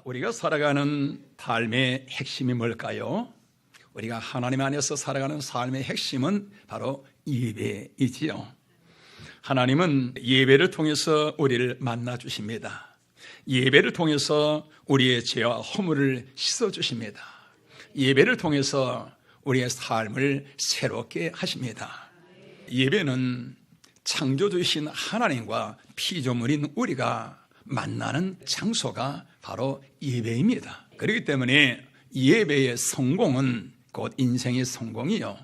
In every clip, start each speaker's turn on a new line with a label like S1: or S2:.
S1: 우리가 살아가는 삶의 핵심이 뭘까요? 우리가 하나님 안에서 살아가는 삶의 핵심은 바로 예배이지요. 하나님은 예배를 통해서 우리를 만나 주십니다. 예배를 통해서 우리의 죄와 허물을 씻어 주십니다. 예배를 통해서 우리의 삶을 새롭게 하십니다. 예배는 창조주이신 하나님과 피조물인 우리가 만나는 장소가 바로 예배입니다. 그렇기 때문에 예배의 성공은 곧 인생의 성공이요,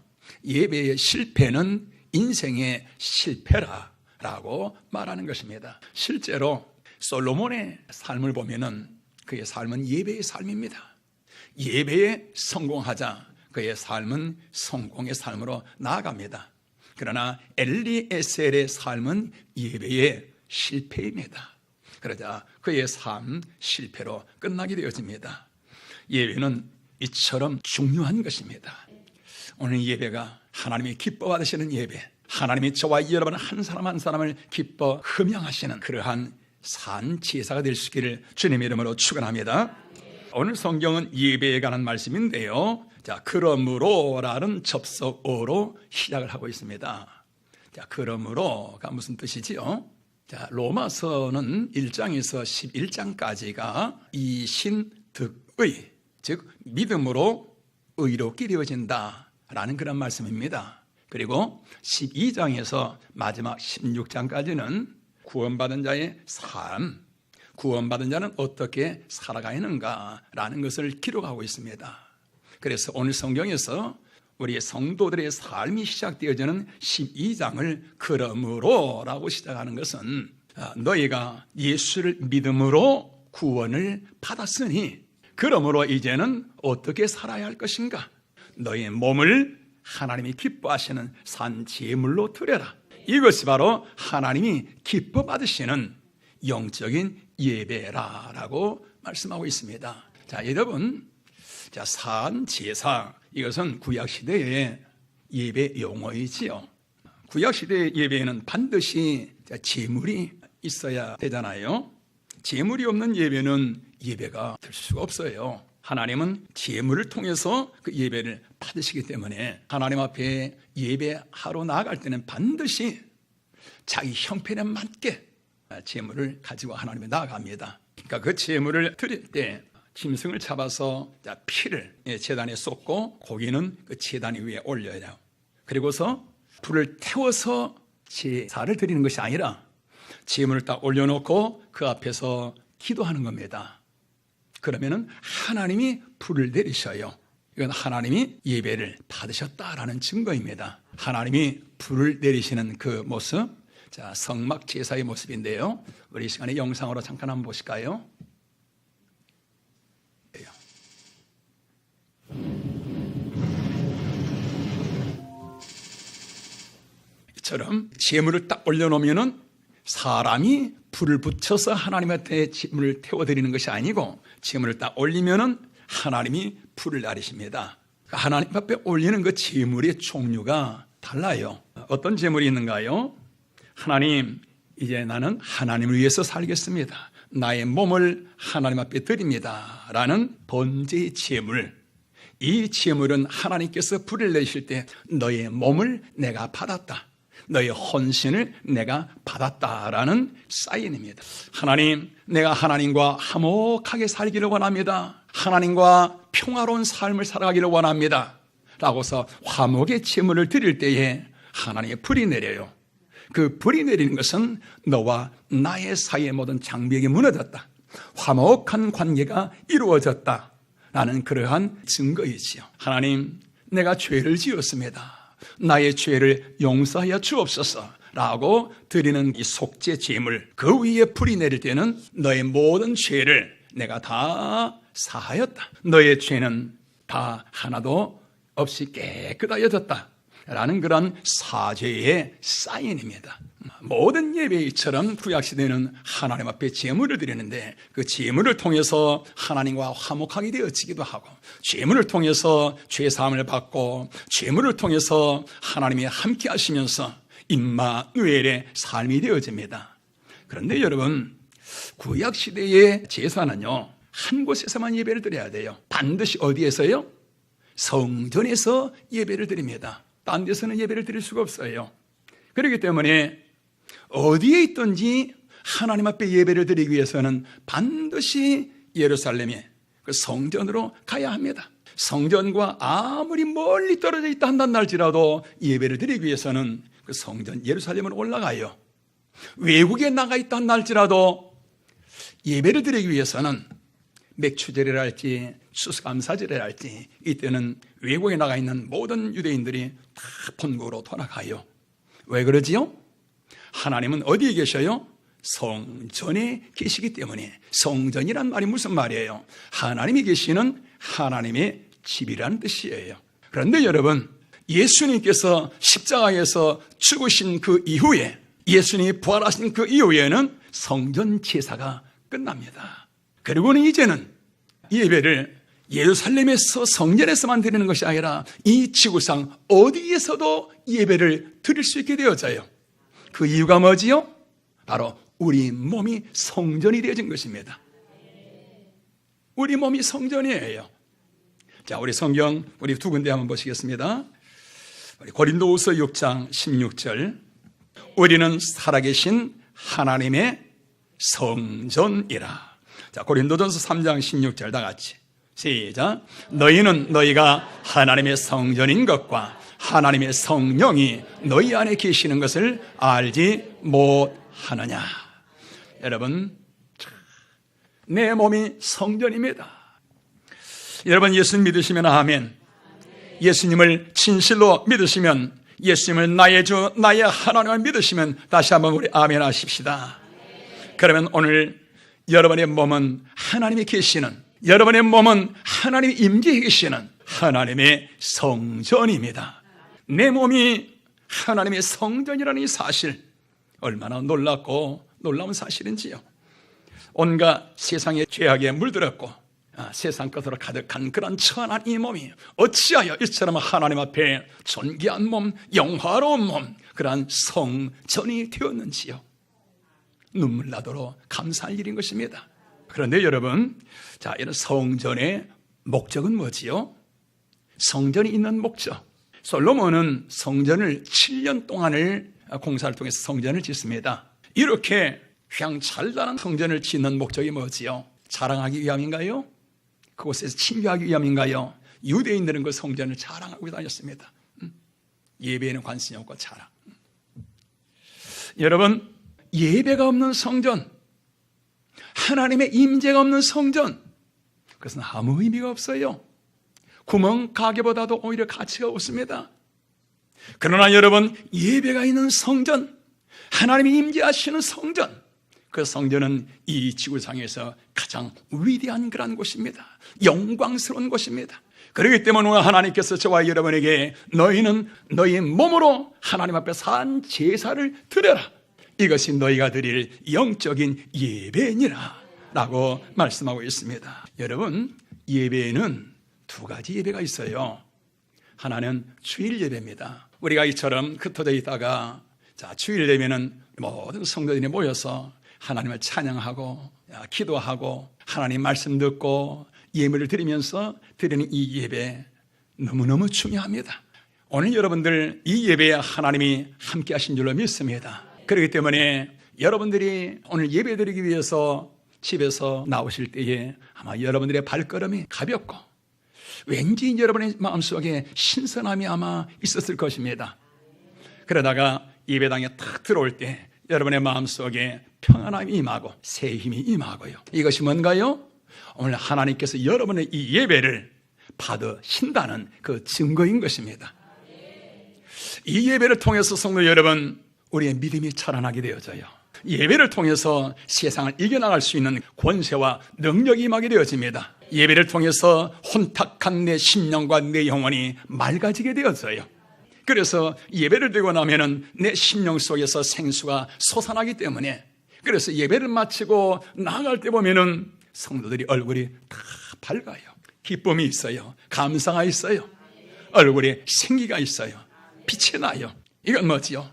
S1: 예배의 실패는 인생의 실패라고 말하는 것입니다. 실제로 솔로몬의 삶을 보면은 그의 삶은 예배의 삶입니다. 예배에 성공하자 그의 삶은 성공의 삶으로 나아갑니다. 그러나 엘리에셀의 삶은 예배의 실패입니다. 그러자 그의 삶 실패로 끝나게 되어집니다. 예배는 이처럼 중요한 것입니다. 오늘 예배가 하나님이 기뻐 받으시는 예배, 하나님이 저와 여러분 한 사람 한 사람을 기뻐 흠양하시는 그러한 산 제사가 될 수 있기를 주님의 이름으로 축원합니다. 오늘 성경은 예배에 관한 말씀인데요. 자, 그러므로라는 접속어로 시작을 하고 있습니다. 자, 그러므로가 무슨 뜻이지요? 자, 로마서는 1장에서 11장까지가 이신득의, 즉 믿음으로 의롭게 되어진다라는 그런 말씀입니다. 그리고 12장에서 마지막 16장까지는 구원받은 자의 삶, 구원받은 자는 어떻게 살아가야 하는가라는 것을 기록하고 있습니다. 그래서 오늘 성경에서 우리의 성도들의 삶이 시작되어지는 12장을 그러므로라고 시작하는 것은 너희가 예수를 믿음으로 구원을 받았으니 그러므로 이제는 어떻게 살아야 할 것인가? 너희의 몸을 하나님이 기뻐하시는 산 제물로 드려라. 이것이 바로 하나님이 기뻐 받으시는 영적인 예배라라고 말씀하고 있습니다. 자, 여러분, 자, 산 제사, 이것은 구약시대의 예배 용어이지요. 구약시대의 예배에는 반드시 제물이 있어야 되잖아요. 제물이 없는 예배는 예배가 될 수가 없어요. 하나님은 제물을 통해서 그 예배를 받으시기 때문에 하나님 앞에 예배하러 나아갈 때는 반드시 자기 형편에 맞게 제물을 가지고 하나님에 나아갑니다. 그러니까 그 제물을 드릴 때 짐승을 잡아서 피를 제단에 쏟고 고기는 그 제단 위에 올려요. 그리고서 불을 태워서 제사를 드리는 것이 아니라 제물을 딱 올려놓고 그 앞에서 기도하는 겁니다. 그러면은 하나님이 불을 내리셔요. 이건 하나님이 예배를 받으셨다라는 증거입니다. 하나님이 불을 내리시는 그 모습, 자, 성막 제사의 모습인데요. 우리 이 시간에 영상으로 잠깐 한번 보실까요? 이처럼 제물을 딱 올려놓으면은 사람이 불을 붙여서 하나님한테 제물을 태워드리는 것이 아니고 제물을 딱 올리면은 하나님이 불을 내리십니다. 하나님 앞에 올리는 그 제물의 종류가 달라요. 어떤 제물이 있는가요? 하나님, 이제 나는 하나님을 위해서 살겠습니다. 나의 몸을 하나님 앞에 드립니다 라는 번제의 제물, 이 제물은 하나님께서 불을 내실 때 너의 몸을 내가 받았다, 너의 헌신을 내가 받았다라는 사인입니다. 하나님, 내가 하나님과 화목하게 살기를 원합니다. 하나님과 평화로운 삶을 살아가기를 원합니다 라고서 화목의 제물을 드릴 때에 하나님의 불이 내려요. 그 불이 내리는 것은 너와 나의 사이의 모든 장벽이 무너졌다, 화목한 관계가 이루어졌다 라는 그러한 증거이지요. 하나님, 내가 죄를 지었습니다. 나의 죄를 용서하여 주옵소서 라고 드리는 이 속죄 제물, 그 위에 불이 내릴 때는 너의 모든 죄를 내가 다 사하였다, 너의 죄는 다 하나도 없이 깨끗하여졌다 라는 그런 사죄의 사인입니다. 모든 예배처럼 구약시대는 하나님 앞에 제물을 드리는데 그 제물을 통해서 하나님과 화목하게 되어지기도 하고, 제물을 통해서 죄사함을 받고, 제물을 통해서 하나님이 함께 하시면서 임마누엘의 삶이 되어집니다. 그런데 여러분, 구약시대의 제사는요, 한 곳에서만 예배를 드려야 돼요. 반드시 어디에서요? 성전에서 예배를 드립니다. 딴 데서는 예배를 드릴 수가 없어요. 그렇기 때문에 어디에 있든지 하나님 앞에 예배를 드리기 위해서는 반드시 예루살렘에 그 성전으로 가야 합니다. 성전과 아무리 멀리 떨어져 있다 한다는 날지라도 예배를 드리기 위해서는 그 성전 예루살렘으로 올라가요. 외국에 나가 있다 한 날지라도 예배를 드리기 위해서는 맥추절이라 할지 추수감사절이라 할지 이때는 외국에 나가 있는 모든 유대인들이 다 본국으로 돌아가요. 왜 그러지요? 하나님은 어디에 계셔요? 성전에 계시기 때문에. 성전이란 말이 무슨 말이에요? 하나님이 계시는 하나님의 집이라는 뜻이에요. 그런데 여러분, 예수님께서 십자가에서 죽으신 그 이후에, 예수님이 부활하신 그 이후에는 성전 제사가 끝납니다. 그리고는 이제는 예배를 예루살렘에서 성전에서만 드리는 것이 아니라 이 지구상 어디에서도 예배를 드릴 수 있게 되어져요. 그 이유가 뭐지요? 바로 우리 몸이 성전이 되어진 것입니다. 우리 몸이 성전이에요. 자, 우리 성경 우리 두 군데 한번 보시겠습니다. 우리 고린도후서 6장 16절. 우리는 살아계신 하나님의 성전이라. 자, 고린도전서 3장 16절 다 같이 시작. 너희는 너희가 하나님의 성전인 것과 하나님의 성령이 너희 안에 계시는 것을 알지 못하느냐. 여러분, 내 몸이 성전입니다. 여러분, 예수님 믿으시면 아멘. 예수님을 진실로 믿으시면, 예수님을 나의 주 나의 하나님을 믿으시면 다시 한번 우리 아멘 하십시다. 그러면 오늘 여러분의 몸은 하나님이 계시는, 여러분의 몸은 하나님이 임재해 계시는 하나님의 성전입니다. 내 몸이 하나님의 성전이라는 이 사실, 얼마나 놀랍고 놀라운 사실인지요. 온갖 세상의 죄악에 물들었고 세상 것으로 가득한 그런 천한 이 몸이 어찌하여 이처럼 하나님 앞에 존귀한 몸, 영화로운 몸, 그러한 성전이 되었는지요. 눈물 나도록 감사할 일인 것입니다. 그런데 여러분, 자, 이런 성전의 목적은 뭐지요? 성전이 있는 목적. 솔로몬은 성전을 7년 동안을 공사를 통해서 성전을 짓습니다. 이렇게 휘황찬란한 성전을 짓는 목적이 뭐지요? 자랑하기 위함인가요? 그곳에서 친교하기 위함인가요? 유대인들은 그 성전을 자랑하고 다녔습니다. 예배에는 관심이 없고 자랑. 여러분, 예배가 없는 성전, 하나님의 임재가 없는 성전, 그것은 아무 의미가 없어요. 구멍 가게보다도 오히려 가치가 없습니다. 그러나 여러분, 예배가 있는 성전, 하나님이 임재하시는 성전, 그 성전은 이 지구상에서 가장 위대한 그런 곳입니다. 영광스러운 곳입니다. 그렇기 때문에 하나님께서 저와 여러분에게 너희는 너희 몸으로 하나님 앞에 산 제사를 드려라. 이것이 너희가 드릴 영적인 예배니라 라고 말씀하고 있습니다. 여러분, 예배에는 두 가지 예배가 있어요. 하나는 주일 예배입니다. 우리가 이처럼 흩어져 있다가 주일 되면은 모든 성도들이 모여서 하나님을 찬양하고 기도하고 하나님 말씀 듣고 예물을 드리면서 드리는 이 예배 너무너무 중요합니다. 오늘 여러분들 이 예배에 하나님이 함께 하신 줄로 믿습니다. 그렇기 때문에 여러분들이 오늘 예배 드리기 위해서 집에서 나오실 때에 아마 여러분들의 발걸음이 가볍고 왠지 여러분의 마음속에 신선함이 아마 있었을 것입니다. 그러다가 예배당에 탁 들어올 때 여러분의 마음속에 평안함이 임하고 새 힘이 임하고요. 이것이 뭔가요? 오늘 하나님께서 여러분의 이 예배를 받으신다는 그 증거인 것입니다. 이 예배를 통해서 성도 여러분, 우리의 믿음이 자라나게 되어져요. 예배를 통해서 세상을 이겨나갈 수 있는 권세와 능력이 임하게 되어집니다. 예배를 통해서 혼탁한 내 심령과 내 영혼이 맑아지게 되어져요. 그래서 예배를 드리고 나면은 내 심령 속에서 생수가 솟아나기 때문에, 그래서 예배를 마치고 나아갈 때 보면은 성도들이 얼굴이 다 밝아요. 기쁨이 있어요. 감사가 있어요. 얼굴에 생기가 있어요. 빛이 나요. 이건 뭐지요?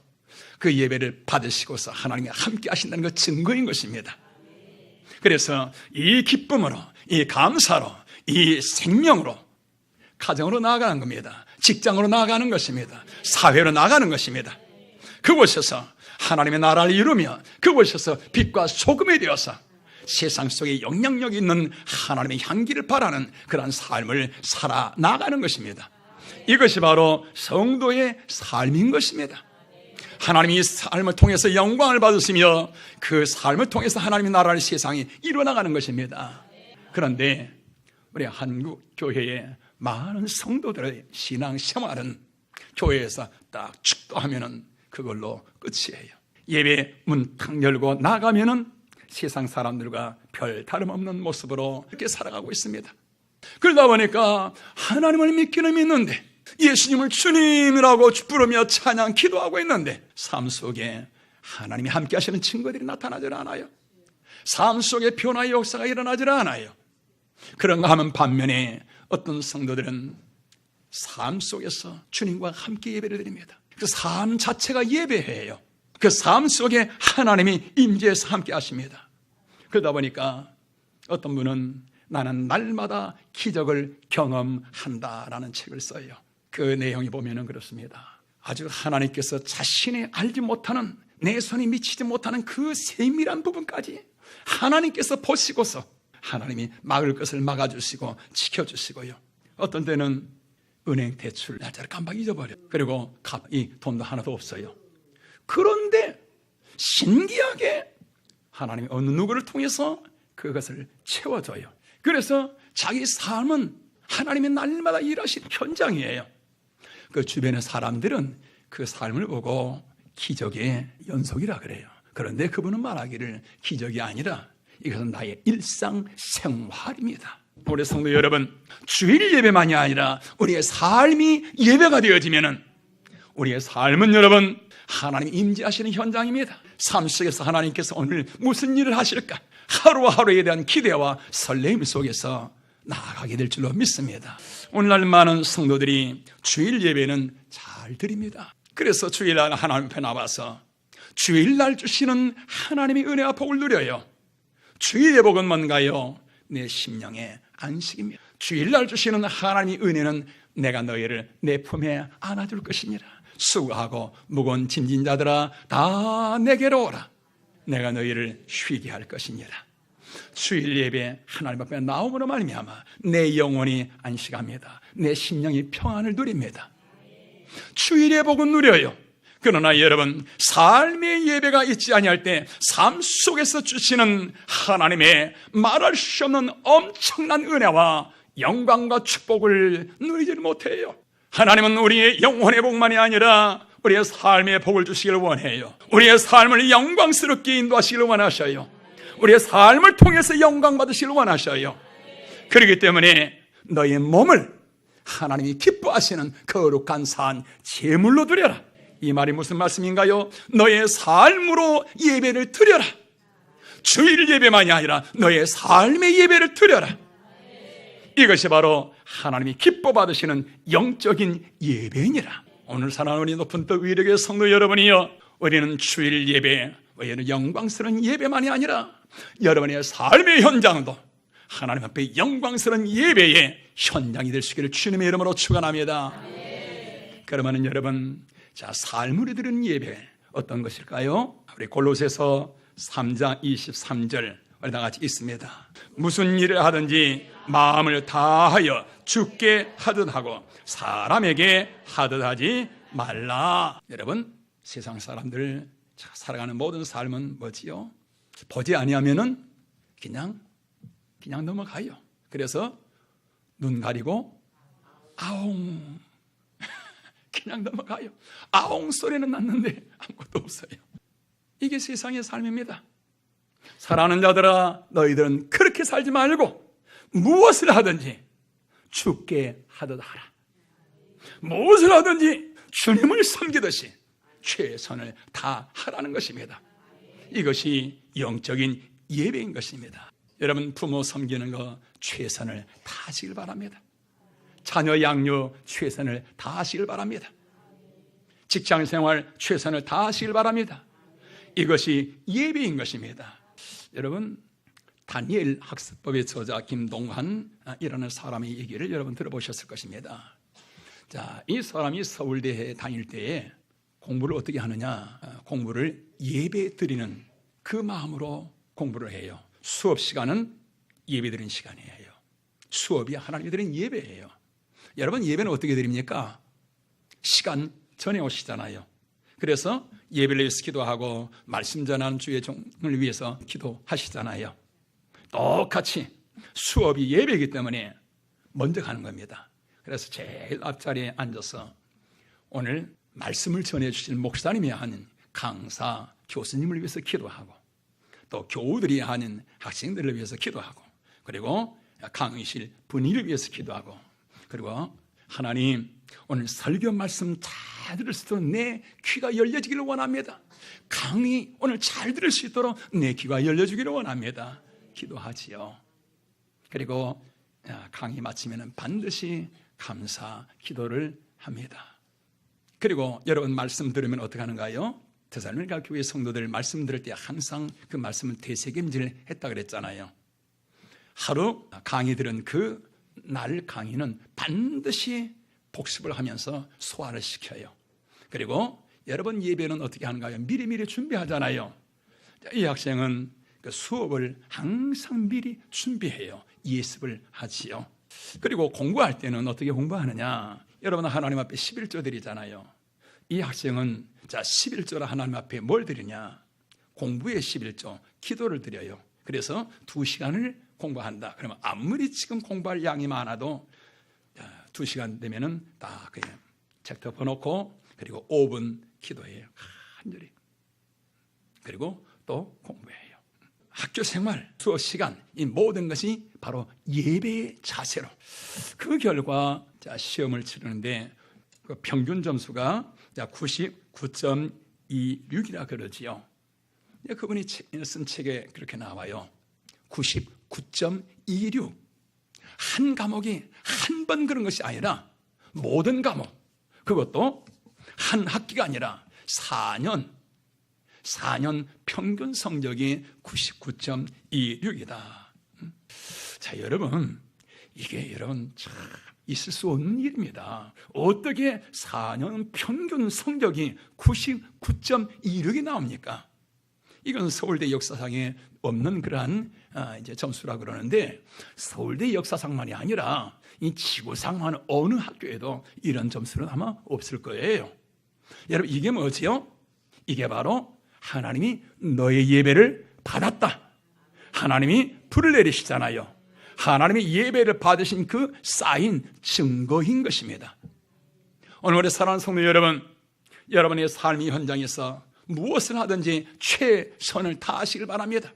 S1: 그 예배를 받으시고서 하나님이 함께 하신다는 그 증거인 것입니다. 그래서 이 기쁨으로, 이 감사로, 이 생명으로 가정으로 나아가는 겁니다. 직장으로 나아가는 것입니다. 사회로 나아가는 것입니다. 그곳에서 하나님의 나라를 이루며 그곳에서 빛과 소금이 되어서 세상 속에 영향력 있는 하나님의 향기를 바라는 그러한 삶을 살아나가는 것입니다. 이것이 바로 성도의 삶인 것입니다. 하나님이 이 삶을 통해서 영광을 받으시며 그 삶을 통해서 하나님의 나라를 세상에 이루어나가는 것입니다. 그런데 우리 한국 교회의 많은 성도들의 신앙 생활은 교회에서 딱 축도하면은 그걸로 끝이에요. 예배 문 탁 열고 나가면은 세상 사람들과 별 다름없는 모습으로 이렇게 살아가고 있습니다. 그러다 보니까 하나님을 믿기는 믿는데 예수님을 주님이라고 부르며 찬양 기도하고 있는데 삶 속에 하나님이 함께 하시는 증거들이 나타나질 않아요. 삶 속에 변화의 역사가 일어나질 않아요. 그런가 하면 반면에 어떤 성도들은 삶 속에서 주님과 함께 예배를 드립니다. 그 삶 자체가 예배예요. 그 삶 속에 하나님이 임재해서 함께 하십니다. 그러다 보니까 어떤 분은 나는 날마다 기적을 경험한다라는 책을 써요. 그 내용이 보면은 그렇습니다. 아주 하나님께서 자신의 알지 못하는, 내 손이 미치지 못하는 그 세밀한 부분까지 하나님께서 보시고서 하나님이 막을 것을 막아주시고 지켜주시고요. 어떤 때는 은행 대출 날짜를 깜빡 잊어버려. 그리고 이 돈도 하나도 없어요. 그런데 신기하게 하나님이 어느 누구를 통해서 그것을 채워줘요. 그래서 자기 삶은 하나님이 날마다 일하시는 현장이에요. 그 주변의 사람들은 그 삶을 보고 기적의 연속이라 그래요. 그런데 그분은 말하기를 기적이 아니라 이것은 나의 일상생활입니다. 우리 성도 여러분, 주일 예배만이 아니라 우리의 삶이 예배가 되어지면은 우리의 삶은 여러분 하나님이 임재하시는 현장입니다. 삶 속에서 하나님께서 오늘 무슨 일을 하실까? 하루하루에 대한 기대와 설렘 속에서 나아가게 될 줄로 믿습니다. 오늘날 많은 성도들이 주일 예배는 잘 드립니다. 그래서 주일날 하나님 앞에 나와서 주일날 주시는 하나님의 은혜와 복을 누려요. 주일의 복은 뭔가요? 내 심령의 안식입니다. 주일날 주시는 하나님의 은혜는 내가 너희를 내 품에 안아줄 것이니라. 수고하고 무거운 짐진 자들아 다 내게로 오라. 내가 너희를 쉬게 할 것이니라. 주일 예배 하나님 앞에 나옴으로 말미암아 내 영혼이 안식합니다. 내 심령이 평안을 누립니다. 주일의 복은 누려요. 그러나 여러분, 삶의 예배가 있지 아니할 때 삶 속에서 주시는 하나님의 말할 수 없는 엄청난 은혜와 영광과 축복을 누리지 못해요. 하나님은 우리의 영혼의 복만이 아니라 우리의 삶의 복을 주시기를 원해요. 우리의 삶을 영광스럽게 인도하시기를 원하셔요. 우리의 삶을 통해서 영광 받으시기를 원하셔요. 그렇기 때문에 너의 몸을 하나님이 기뻐하시는 거룩한 산 제물로 드려라. 이 말이 무슨 말씀인가요? 너의 삶으로 예배를 드려라. 주일 예배만이 아니라 너의 삶의 예배를 드려라. 이것이 바로 하나님이 기뻐 받으시는 영적인 예배니라. 오늘 사랑하는 우리 높은 뜻 위력의 성도 여러분이여, 우리는 주일 예배, 우리는 영광스러운 예배만이 아니라 여러분의 삶의 현장도 하나님 앞에 영광스러운 예배의 현장이 될 수 있기를 주님의 이름으로 축원합니다. 그러면 여러분, 자, 삶으로 드리는 예배 어떤 것일까요? 우리 골로새서 3장 23절 우리 다 같이 있습니다. 무슨 일을 하든지 마음을 다하여 주께 하듯 하고 사람에게 하듯 하지 말라. 여러분, 세상 사람들 살아가는 모든 삶은 뭐지요? 보지 아니하면은 그냥 넘어가요. 그래서 눈 가리고 아웅 그냥 넘어가요. 아웅 소리는 났는데 아무것도 없어요. 이게 세상의 삶입니다. 사랑하는 자들아, 너희들은 그렇게 살지 말고 무엇을 하든지 주께 하듯 하라. 무엇을 하든지 주님을 섬기듯이 최선을 다하라는 것입니다. 이것이 영적인 예배인 것입니다. 여러분, 부모 섬기는 거 최선을 다하시길 바랍니다. 자녀 양육 최선을 다하시길 바랍니다. 직장생활 최선을 다하시길 바랍니다. 이것이 예배인 것입니다. 여러분, 다니엘 학습법의 저자 김동환이라는 사람의 얘기를 여러분 들어보셨을 것입니다. 자, 이 사람이 서울대에 다닐 때에 공부를 어떻게 하느냐, 공부를 예배 드리는 그 마음으로 공부를 해요. 수업 시간은 예배 드리는 시간이에요. 수업이 하나님이 드린 예배예요. 여러분, 예배는 어떻게 드립니까? 시간 전에 오시잖아요. 그래서 예배를 위해서 기도하고 말씀 전하는 주의 종을 위해서 기도하시잖아요. 똑같이 수업이 예배이기 때문에 먼저 가는 겁니다. 그래서 제일 앞자리에 앉아서 오늘 말씀을 전해주실 목사님이 하는 강사, 교수님을 위해서 기도하고 또 교우들이 하는 학생들을 위해서 기도하고 그리고 강의실 분위기를 위해서 기도하고 그리고 하나님, 오늘 설교 말씀 잘 들을 수 있도록 내 귀가 열려지기를 원합니다. 강의 오늘 잘 들을 수 있도록 내 귀가 열려주기를 원합니다. 기도하지요. 그리고 강의 마치면 반드시 감사 기도를 합니다. 그리고 여러분 말씀 들으면 어떻게 하는가요? 데살로니가 교회 성도들 말씀 들을 때 항상 그 말씀을 되새김질 했다 그랬잖아요. 하루 강의 들은 그 날 강의는 반드시 복습을 하면서 소화를 시켜요. 그리고 여러분 예배는 어떻게 하는가요? 미리미리 준비하잖아요. 이 학생은 그 수업을 항상 미리 준비해요. 예습을 하지요. 그리고 공부할 때는 어떻게 공부하느냐? 여러분 하나님 앞에 11조 드리잖아요. 이 학생은 자 11조라 하나님 앞에 뭘 드리냐? 공부의 11조, 기도를 드려요. 그래서 2시간을 공부한다. 그러면 아무리 지금 공부할 양이 많아도 2시간 되면은 딱 그냥 책 덮어놓고 그리고 5분 기도해요. 간절히. 그리고 또 공부해요. 학교 생활, 수업 시간, 이 모든 것이 바로 예배의 자세로. 그 결과 시험을 치르는데 그 평균 점수가 99.26이라 그러지요. 그분이 쓴 책에 그렇게 나와요. 99.26. 한 과목이 한 번 그런 것이 아니라 모든 과목, 그것도 한 학기가 아니라 4년 평균 성적이 99.26이다. 자, 여러분, 이게 여러분 참 있을 수 없는 일입니다. 어떻게 4년 평균 성적이 99.26이 나옵니까? 이건 서울대 역사상에 없는 그러한 이제 점수라 그러는데 서울대 역사상만이 아니라 이 지구상만 어느 학교에도 이런 점수는 아마 없을 거예요. 여러분 이게 뭐지요? 이게 바로 하나님이 너의 예배를 받았다. 하나님이 불을 내리시잖아요. 하나님의 예배를 받으신 그 쌓인 증거인 것입니다. 오늘 사랑하는 성도 여러분, 여러분의 삶의 현장에서 무엇을 하든지 최선을 다하시길 바랍니다.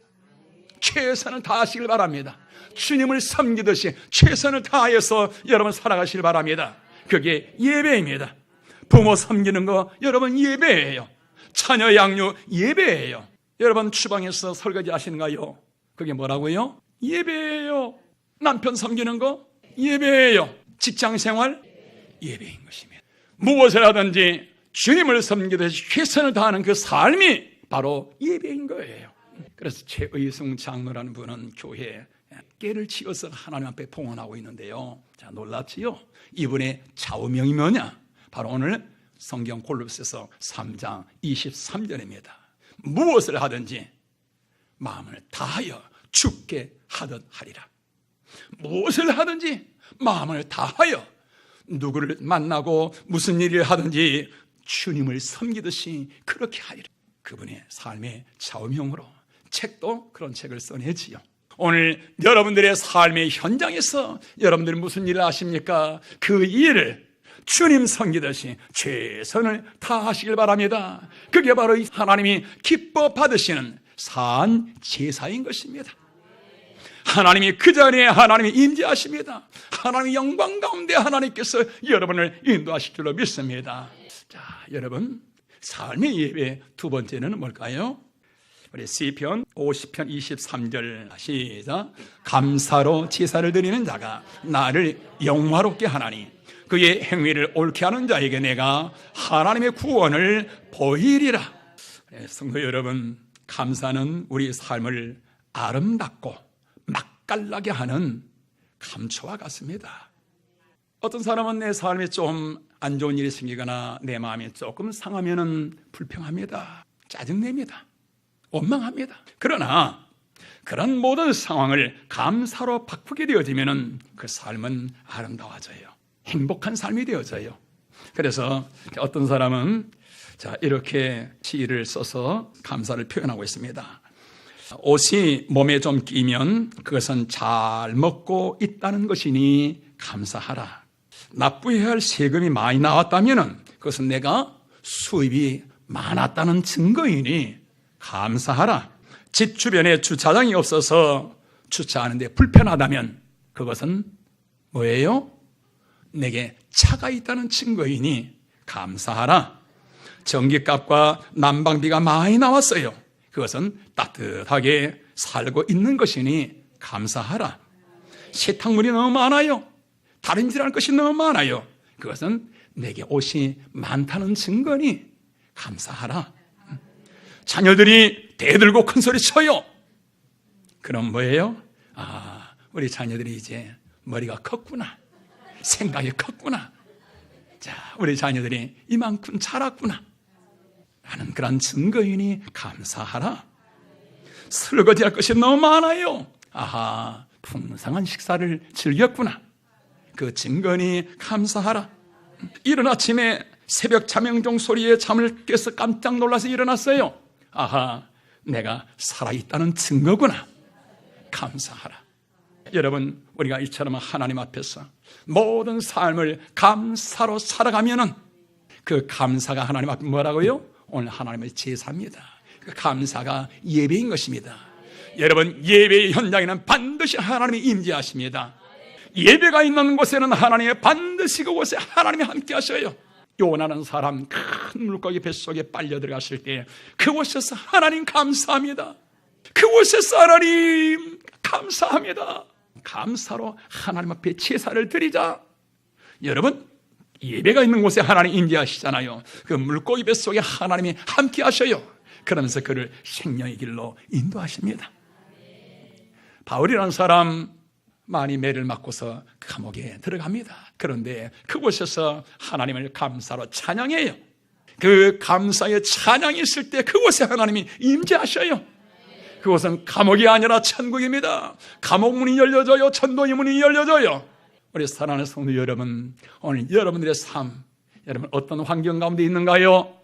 S1: 최선을 다하시길 바랍니다. 주님을 섬기듯이 최선을 다해서 여러분 살아가시길 바랍니다. 그게 예배입니다. 부모 섬기는 거 여러분 예배예요. 자녀 양육 예배예요. 여러분 주방에서 설거지 하시는가요? 그게 뭐라고요? 예배예요. 남편 섬기는 거 예배예요. 직장생활 예배인 것입니다. 무엇을 하든지 주님을 섬기듯이 최선을 다하는 그 삶이 바로 예배인 거예요. 그래서 최의승 장로라는 분은 교회에 깨를 치어서 하나님 앞에 봉헌하고 있는데요. 자, 놀랍지요? 이분의 좌우명이 뭐냐? 바로 오늘 성경 골로새서 3장 23절입니다. 무엇을 하든지 마음을 다하여 주께 하듯 하리라. 무엇을 하든지 마음을 다하여 누구를 만나고 무슨 일을 하든지 주님을 섬기듯이 그렇게 하리라. 그분의 삶의 좌우명으로 책도 그런 책을 써내지요. 오늘 여러분들의 삶의 현장에서 여러분들이 무슨 일을 하십니까? 그 일을 주님 섬기듯이 최선을 다하시길 바랍니다. 그게 바로 하나님이 기뻐 받으시는 산 제사인 것입니다. 하나님이 그 자리에 하나님이 임재하십니다. 하나님의 영광 가운데 하나님께서 여러분을 인도하실 줄로 믿습니다. 자, 여러분, 삶의 예배 두 번째는 뭘까요? 우리 시편 50편 23절 시작. 감사로 제사를 드리는 자가 나를 영화롭게 하나니 그의 행위를 옳게 하는 자에게 내가 하나님의 구원을 보이리라. 성도 여러분, 감사는 우리 삶을 아름답고 맛깔나게 하는 감초와 같습니다. 어떤 사람은 내 삶에 좀 안 좋은 일이 생기거나 내 마음이 조금 상하면은 불평합니다. 짜증냅니다. 원망합니다. 그러나 그런 모든 상황을 감사로 바꾸게 되어지면은 그 삶은 아름다워져요. 행복한 삶이 되어져요. 그래서 어떤 사람은 이렇게 시를 써서 감사를 표현하고 있습니다. 옷이 몸에 좀 끼면 그것은 잘 먹고 있다는 것이니 감사하라. 납부해야 할 세금이 많이 나왔다면 그것은 내가 수입이 많았다는 증거이니 감사하라. 집 주변에 주차장이 없어서 주차하는데 불편하다면 그것은 뭐예요? 내게 차가 있다는 증거이니 감사하라. 전기값과 난방비가 많이 나왔어요. 그것은 따뜻하게 살고 있는 것이니 감사하라. 세탁물이 너무 많아요. 다림질할 것이 너무 많아요. 그것은 내게 옷이 많다는 증거니 감사하라. 자녀들이 대들고 큰 소리 쳐요. 그럼 뭐예요? 우리 자녀들이 이제 머리가 컸구나. 생각이 컸구나. 우리 자녀들이 이만큼 자랐구나 하는 그런 증거이니 감사하라. 설거지할 것이 너무 많아요. 풍성한 식사를 즐겼구나. 그 증거니 감사하라. 이른 아침에 새벽 자명종 소리에 잠을 깨서 깜짝 놀라서 일어났어요. 내가 살아있다는 증거구나. 감사하라. 여러분, 우리가 이처럼 하나님 앞에서 모든 삶을 감사로 살아가면은 그 감사가 하나님 앞에 뭐라고요? 오늘 하나님의 제사입니다. 그 감사가 예배인 것입니다. 여러분, 예배의 현장에는 반드시 하나님이 임재하십니다. 예배가 있는 곳에는 하나님이 반드시 그곳에 하나님이 함께 하셔요. 요나는 사람 큰 물고기 뱃속에 빨려 들어갔을 때 그곳에서 하나님 감사합니다. 그곳에서 하나님 감사합니다. 감사로 하나님 앞에 제사를 드리자. 여러분, 예배가 있는 곳에 하나님 임재하시잖아요. 그 물고기 뱃속에 하나님이 함께 하셔요. 그러면서 그를 생명의 길로 인도하십니다. 바울이라는 사람 많이 매를 맞고서 감옥에 들어갑니다. 그런데 그곳에서 하나님을 감사로 찬양해요. 그 감사의 찬양이 있을 때 그곳에 하나님이 임재하셔요. 그곳은 감옥이 아니라 천국입니다. 감옥 문이 열려져요. 천도의 문이 열려져요. 우리 사랑하는 성도 여러분, 오늘 여러분들의 삶, 여러분 어떤 환경 가운데 있는가요?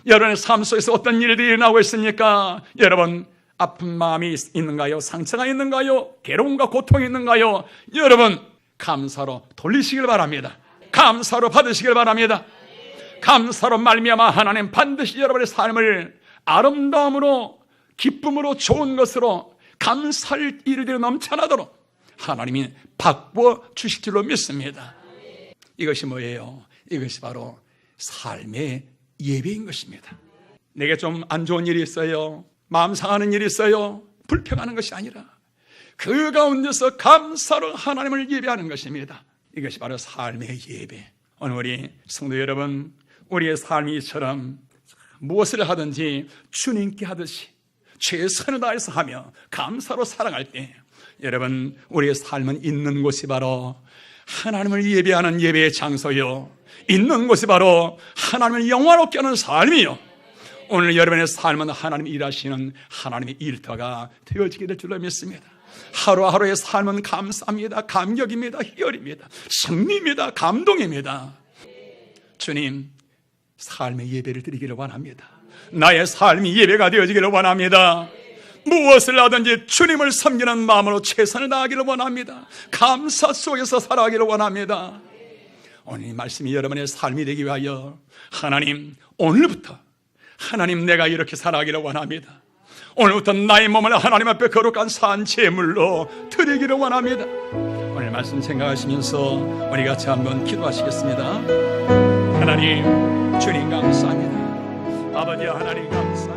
S1: 여러분의 삶 속에서 어떤 일들이 일어나고 있습니까? 여러분 아픈 마음이 있는가요? 상처가 있는가요? 괴로움과 고통이 있는가요? 여러분 감사로 돌리시길 바랍니다. 감사로 받으시길 바랍니다. 감사로 말미암아 하나님 반드시 여러분의 삶을 아름다움으로, 기쁨으로, 좋은 것으로, 감사할 일들이 넘쳐나도록 하나님이 바꾸어 주실 줄로 믿습니다. 이것이 뭐예요? 이것이 바로 삶의 예배인 것입니다. 내게 좀 안 좋은 일이 있어요. 마음 상하는 일이 있어요. 불평하는 것이 아니라 그 가운데서 감사로 하나님을 예배하는 것입니다. 이것이 바로 삶의 예배. 오늘 우리 성도 여러분, 우리의 삶이 이처럼 무엇을 하든지 주님께 하듯이 최선을 다해서 하며 감사로 살아갈 때 여러분 우리의 삶은 있는 곳이 바로 하나님을 예배하는 예배의 장소요, 있는 곳이 바로 하나님을 영화롭게 하는 삶이요, 오늘 여러분의 삶은 하나님이 일하시는 하나님의 일터가 되어지게 될 줄로 믿습니다. 하루하루의 삶은 감사합니다. 감격입니다. 희열입니다. 승리입니다. 감동입니다. 주님, 삶의 예배를 드리기를 원합니다. 나의 삶이 예배가 되어지기를 원합니다. 무엇을 하든지 주님을 섬기는 마음으로 최선을 다하기를 원합니다. 감사 속에서 살아가기를 원합니다. 오늘 이 말씀이 여러분의 삶이 되기 위하여 하나님, 오늘부터 하나님 내가 이렇게 살아가기를 원합니다. 오늘부터 나의 몸을 하나님 앞에 거룩한 산 제물로 드리기를 원합니다. 오늘 말씀 생각하시면서 우리 같이 한번 기도하시겠습니다. 하나님, 주님 감사합니다. 아버지 하나님 감사합니다.